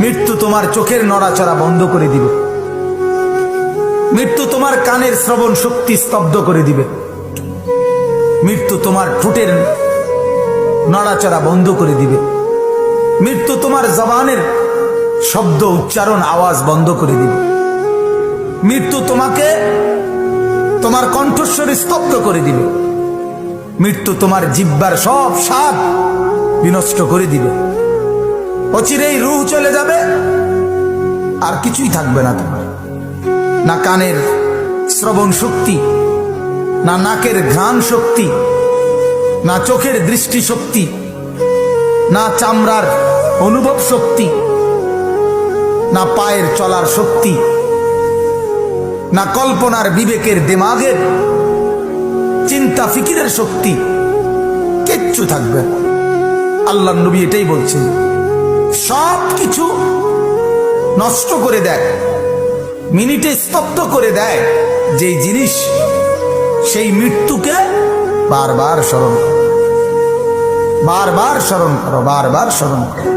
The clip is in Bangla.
মৃত্যু তোমার চোখের নড়াচড়া বন্ধ করে দিবে। মৃত্যু তোমার কানের শ্রবণ শক্তি স্তব্ধ করে দিবে। মৃত্যু তোমার ঠোঁটের নড়াচড়া বন্ধ করে দিবে। মৃত্যু তোমার জবানের শব্দ উচ্চারণ আওয়াজ বন্ধ করে দিবে। মৃত্যু তোমাকে তোমার কণ্ঠস্বর স্তব্ধ করে দিবে। মৃত্যু তোমার জিহ্বার সব স্বাদ বিনষ্ট করে দিবে। অচিরেই রূহ চলে যাবে, আর কিছুই থাকবে না তোমার। না কানের শ্রবণ শক্তি, না নাকের ঘ্রাণ শক্তি, না চোখের দৃষ্টি শক্তি, না চামড়ার অনুভব শক্তি, না পায়ের চলার শক্তি, না কল্পনার বিবেকের দিমাগের চিন্তা ফিকিরের শক্তি, কিচ্ছু থাকবে না। আল্লাহর নবী এটাই বলছেন, সব কিছু নষ্ট করে দেয়, মিনিটে স্তব্ধ করে দেয় যেই জিনিস, সেই মৃত্যুকে বারবার স্মরণ করো, বারবার স্মরণ করো, বারবার স্মরণ করো।